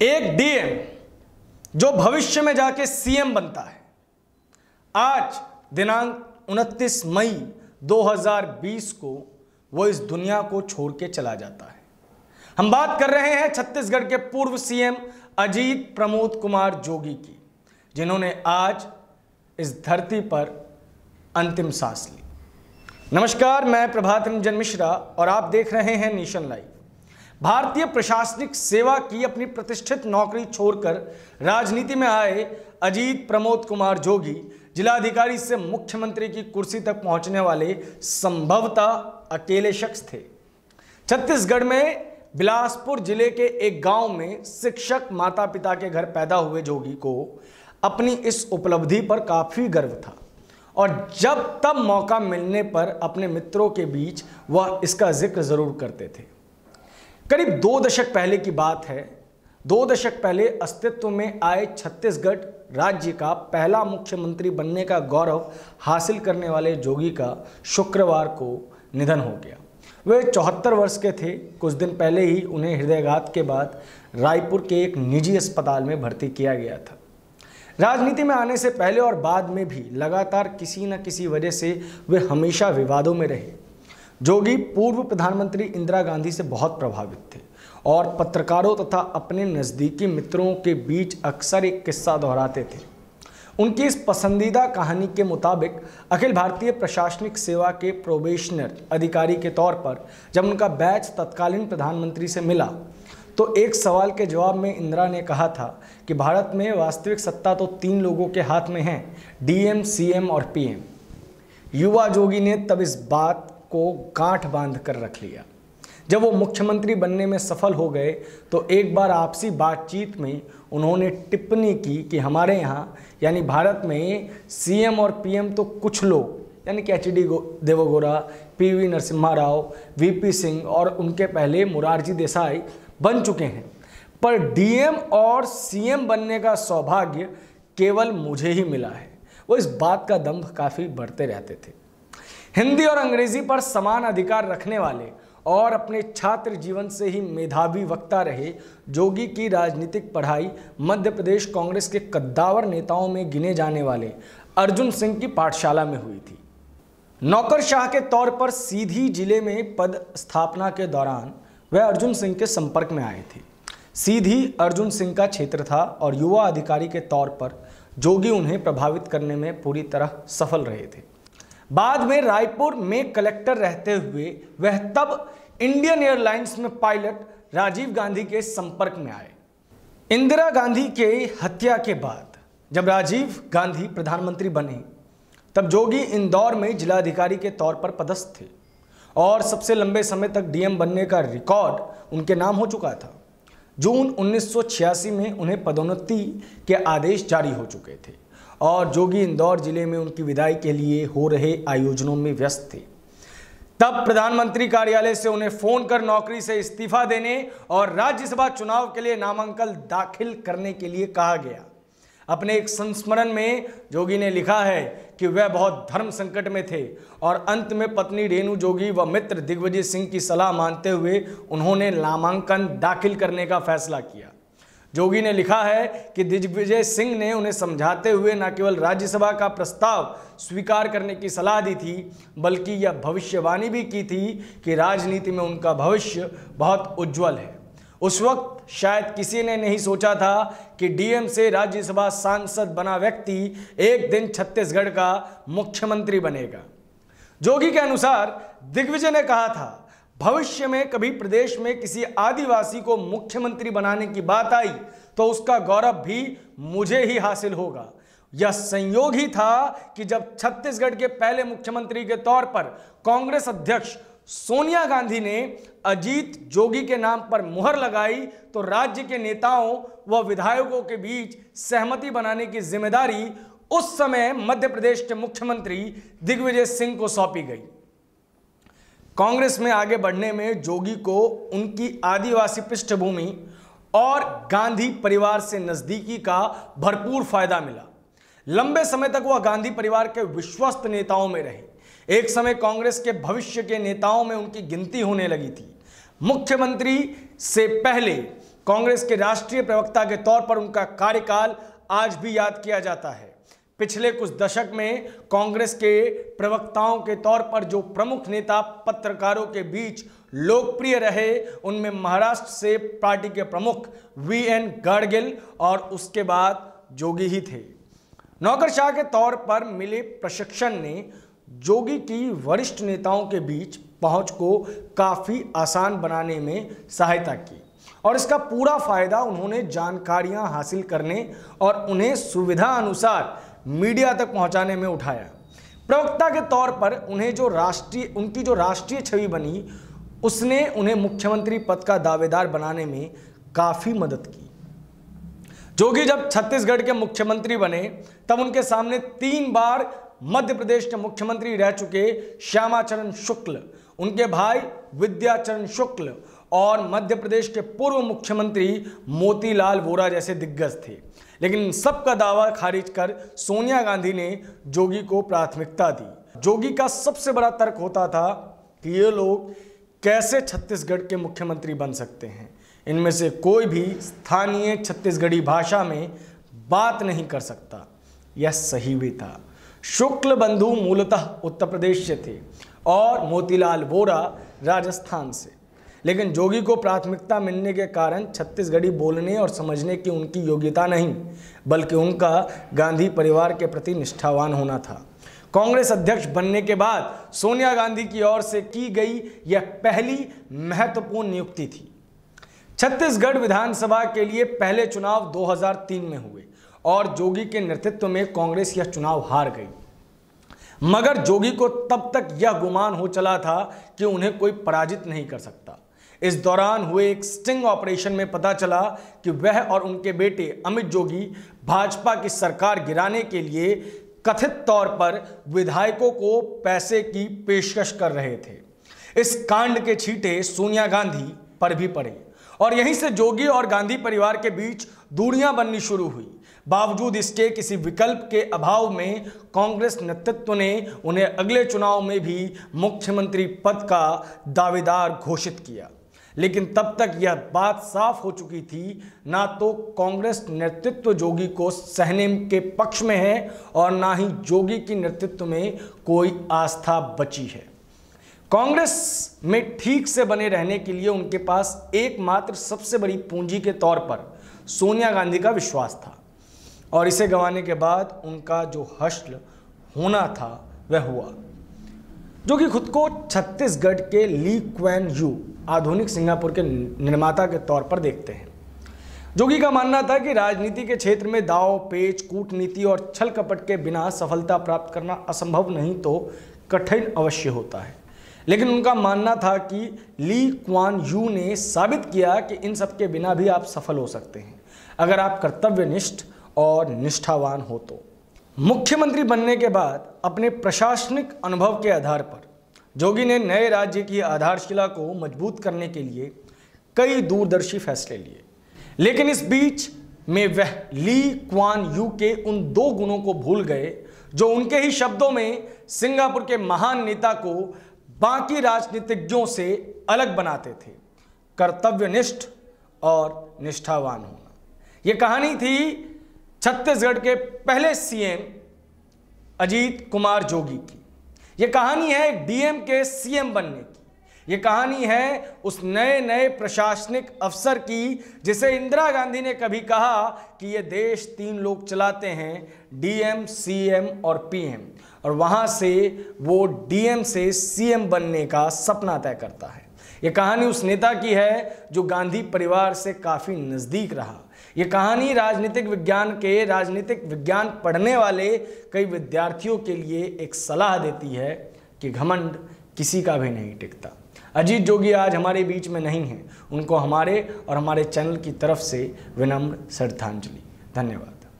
एक डीएम जो भविष्य में जाके सीएम बनता है, आज दिनांक 29 मई 2020 को वो इस दुनिया को छोड़ के चला जाता है। हम बात कर रहे हैं छत्तीसगढ़ के पूर्व सीएम अजीत प्रमोद कुमार जोगी की, जिन्होंने आज इस धरती पर अंतिम सांस ली। नमस्कार, मैं प्रभात रंजन मिश्रा और आप देख रहे हैं नेशन लाइव। भारतीय प्रशासनिक सेवा की अपनी प्रतिष्ठित नौकरी छोड़कर राजनीति में आए अजीत प्रमोद कुमार जोगी जिलाधिकारी से मुख्यमंत्री की कुर्सी तक पहुंचने वाले संभवतः अकेले शख्स थे। छत्तीसगढ़ में बिलासपुर जिले के एक गांव में शिक्षक माता पिता के घर पैदा हुए जोगी को अपनी इस उपलब्धि पर काफी गर्व था और जब तब मौका मिलने पर अपने मित्रों के बीच वह इसका जिक्र जरूर करते थे। करीब 2 दशक पहले की बात है। 2 दशक पहले अस्तित्व में आए छत्तीसगढ़ राज्य का पहला मुख्यमंत्री बनने का गौरव हासिल करने वाले जोगी का शुक्रवार को निधन हो गया। वे 74 वर्ष के थे। कुछ दिन पहले ही उन्हें हृदयाघात के बाद रायपुर के एक निजी अस्पताल में भर्ती किया गया था। राजनीति में आने से पहले और बाद में भी लगातार किसी न किसी वजह से वे हमेशा विवादों में रहे। जोगी पूर्व प्रधानमंत्री इंदिरा गांधी से बहुत प्रभावित थे और पत्रकारों तथा अपने नज़दीकी मित्रों के बीच अक्सर एक किस्सा दोहराते थे। उनकी इस पसंदीदा कहानी के मुताबिक अखिल भारतीय प्रशासनिक सेवा के प्रोबेशनर अधिकारी के तौर पर जब उनका बैच तत्कालीन प्रधानमंत्री से मिला तो एक सवाल के जवाब में इंदिरा ने कहा था कि भारत में वास्तविक सत्ता तो 3 लोगों के हाथ में है, डीएम, सीएम और पीएम। युवा जोगी ने तब इस बात को गांठ बांध कर रख लिया। जब वो मुख्यमंत्री बनने में सफल हो गए तो एक बार आपसी बातचीत में उन्होंने टिप्पणी की कि हमारे यहाँ यानी भारत में सीएम और पीएम तो कुछ लोग यानी कि HD Devegowda, PV Narasimha Rao, VP Singh और उनके पहले मोरारजी देसाई बन चुके हैं, पर डीएम और सीएम बनने का सौभाग्य केवल मुझे ही मिला है। वो इस बात का दंभ काफ़ी बढ़ते रहते थे। हिंदी और अंग्रेजी पर समान अधिकार रखने वाले और अपने छात्र जीवन से ही मेधावी वक्ता रहे जोगी की राजनीतिक पढ़ाई मध्य प्रदेश कांग्रेस के कद्दावर नेताओं में गिने जाने वाले अर्जुन सिंह की पाठशाला में हुई थी। नौकरशाह के तौर पर सीधी जिले में पद स्थापना के दौरान वह अर्जुन सिंह के संपर्क में आए थे। सीधी अर्जुन सिंह का क्षेत्र था और युवा अधिकारी के तौर पर जोगी उन्हें प्रभावित करने में पूरी तरह सफल रहे थे। बाद में रायपुर में कलेक्टर रहते हुए वह तब इंडियन एयरलाइंस में पायलट राजीव गांधी के संपर्क में आए। इंदिरा गांधी के हत्या के बाद जब राजीव गांधी प्रधानमंत्री बने तब जोगी इंदौर में जिलाधिकारी के तौर पर पदस्थ थे और सबसे लंबे समय तक डीएम बनने का रिकॉर्ड उनके नाम हो चुका था। जून 1986 में उन्हें पदोन्नति के आदेश जारी हो चुके थे और जोगी इंदौर जिले में उनकी विदाई के लिए हो रहे आयोजनों में व्यस्त थे। तब प्रधानमंत्री कार्यालय से उन्हें फोन कर नौकरी से इस्तीफा देने और राज्यसभा चुनाव के लिए नामांकन दाखिल करने के लिए कहा गया। अपने एक संस्मरण में जोगी ने लिखा है कि वह बहुत धर्म संकट में थे और अंत में पत्नी रेणु जोगी व मित्र दिग्विजय सिंह की सलाह मानते हुए उन्होंने नामांकन दाखिल करने का फैसला किया। जोगी ने लिखा है कि दिग्विजय सिंह ने उन्हें समझाते हुए न केवल राज्यसभा का प्रस्ताव स्वीकार करने की सलाह दी थी बल्कि यह भविष्यवाणी भी की थी कि राजनीति में उनका भविष्य बहुत उज्जवल है। उस वक्त शायद किसी ने नहीं सोचा था कि डीएम से राज्यसभा सांसद बना व्यक्ति एक दिन छत्तीसगढ़ का मुख्यमंत्री बनेगा। जोगी के अनुसार दिग्विजय ने कहा था, भविष्य में कभी प्रदेश में किसी आदिवासी को मुख्यमंत्री बनाने की बात आई तो उसका गौरव भी मुझे ही हासिल होगा। यह संयोग ही था कि जब छत्तीसगढ़ के पहले मुख्यमंत्री के तौर पर कांग्रेस अध्यक्ष सोनिया गांधी ने अजीत जोगी के नाम पर मुहर लगाई तो राज्य के नेताओं व विधायकों के बीच सहमति बनाने की जिम्मेदारी उस समय मध्य प्रदेश के मुख्यमंत्री दिग्विजय सिंह को सौंपी गई। कांग्रेस में आगे बढ़ने में जोगी को उनकी आदिवासी पृष्ठभूमि और गांधी परिवार से नजदीकी का भरपूर फायदा मिला। लंबे समय तक वह गांधी परिवार के विश्वस्त नेताओं में रहे। एक समय कांग्रेस के भविष्य के नेताओं में उनकी गिनती होने लगी थी। मुख्यमंत्री से पहले कांग्रेस के राष्ट्रीय प्रवक्ता के तौर पर उनका कार्यकाल आज भी याद किया जाता है। पिछले कुछ दशक में कांग्रेस के प्रवक्ताओं के तौर पर जो प्रमुख नेता पत्रकारों के बीच लोकप्रिय रहे, उनमें महाराष्ट्र से पार्टी के प्रमुख वीएन गाडगिल और उसके बाद जोगी ही थे। नौकरशाह के तौर पर मिले प्रशिक्षण ने जोगी की वरिष्ठ नेताओं के बीच पहुंच को काफी आसान बनाने में सहायता की और इसका पूरा फायदा उन्होंने जानकारियां हासिल करने और उन्हें सुविधा अनुसार मीडिया तक पहुंचाने में उठाया। प्रवक्ता के तौर पर उनकी जो राष्ट्रीय छवि बनी, उसने उन्हें मुख्यमंत्री पद का दावेदार बनाने में काफी मदद की। जोगी जब छत्तीसगढ़ के मुख्यमंत्री बने तब उनके सामने 3 बार मध्य प्रदेश के मुख्यमंत्री रह चुके श्यामाचरण शुक्ल, उनके भाई विद्याचरण शुक्ल और मध्य प्रदेश के पूर्व मुख्यमंत्री मोतीलाल वोरा जैसे दिग्गज थे। लेकिन इन सब का दावा खारिज कर सोनिया गांधी ने जोगी को प्राथमिकता दी। जोगी का सबसे बड़ा तर्क होता था कि ये लोग कैसे छत्तीसगढ़ के मुख्यमंत्री बन सकते हैं, इनमें से कोई भी स्थानीय छत्तीसगढ़ी भाषा में बात नहीं कर सकता। यह सही भी था। शुक्ल बंधु मूलतः उत्तर प्रदेश से थे और मोतीलाल वोरा राजस्थान से, लेकिन जोगी को प्राथमिकता मिलने के कारण छत्तीसगढ़ी बोलने और समझने की उनकी योग्यता नहीं, बल्कि उनका गांधी परिवार के प्रति निष्ठावान होना था। कांग्रेस अध्यक्ष बनने के बाद सोनिया गांधी की ओर से की गई यह पहली महत्वपूर्ण नियुक्ति थी। छत्तीसगढ़ विधानसभा के लिए पहले चुनाव 2003 में हुए और जोगी के नेतृत्व में कांग्रेस यह चुनाव हार गई, मगर जोगी को तब तक यह गुमान हो चला था कि उन्हें कोई पराजित नहीं कर सकता। इस दौरान हुए एक स्टिंग ऑपरेशन में पता चला कि वह और उनके बेटे अमित जोगी भाजपा की सरकार गिराने के लिए कथित तौर पर विधायकों को पैसे की पेशकश कर रहे थे। इस कांड के छींटे सोनिया गांधी पर भी पड़े और यहीं से जोगी और गांधी परिवार के बीच दूरियां बननी शुरू हुई। बावजूद इसके किसी विकल्प के अभाव में कांग्रेस नेतृत्व ने उन्हें अगले चुनाव में भी मुख्यमंत्री पद का दावेदार घोषित किया। लेकिन तब तक यह बात साफ हो चुकी थी, ना तो कांग्रेस नेतृत्व जोगी को सहने के पक्ष में है और ना ही जोगी की नेतृत्व में कोई आस्था बची है। कांग्रेस में ठीक से बने रहने के लिए उनके पास एकमात्र सबसे बड़ी पूंजी के तौर पर सोनिया गांधी का विश्वास था और इसे गंवाने के बाद उनका जो हश्र होना था वह हुआ। जो कि खुद को छत्तीसगढ़ के ली क्वान यू, आधुनिक सिंगापुर के निर्माता के तौर पर देखते हैं। जोगी का मानना था कि राजनीति के क्षेत्र में दाव पेच, कूटनीति और छल कपट के बिना सफलता प्राप्त करना असंभव नहीं तो कठिन अवश्य होता है। लेकिन उनका मानना था कि ली क्वान यू ने साबित किया कि इन सब के बिना भी आप सफल हो सकते हैं, अगर आप कर्तव्यनिष्ठ और निष्ठावान हो तो। मुख्यमंत्री बनने के बाद अपने प्रशासनिक अनुभव के आधार पर जोगी ने नए राज्य की आधारशिला को मजबूत करने के लिए कई दूरदर्शी फैसले लिए। लेकिन इस बीच में वह ली क्वान यू के उन 2 गुणों को भूल गए जो उनके ही शब्दों में सिंगापुर के महान नेता को बाकी राजनीतिज्ञों से अलग बनाते थे: कर्तव्यनिष्ठ और निष्ठावान होना। यह कहानी थी छत्तीसगढ़ के पहले सीएम अजीत कुमार जोगी की। यह कहानी है एक डीएम के सीएम बनने की। यह कहानी है उस नए प्रशासनिक अफसर की जिसे इंदिरा गांधी ने कभी कहा कि यह देश 3 लोग चलाते हैं, डीएम, सीएम और पीएम, और वहां से वो डीएम से सीएम बनने का सपना तय करता है। यह कहानी उस नेता की है जो गांधी परिवार से काफी नजदीक रहा। यह कहानी राजनीतिक विज्ञान पढ़ने वाले कई विद्यार्थियों के लिए एक सलाह देती है कि घमंड किसी का भी नहीं टिकता। अजीत जोगी आज हमारे बीच में नहीं हैं, उनको हमारे और हमारे चैनल की तरफ से विनम्र श्रद्धांजलि। धन्यवाद।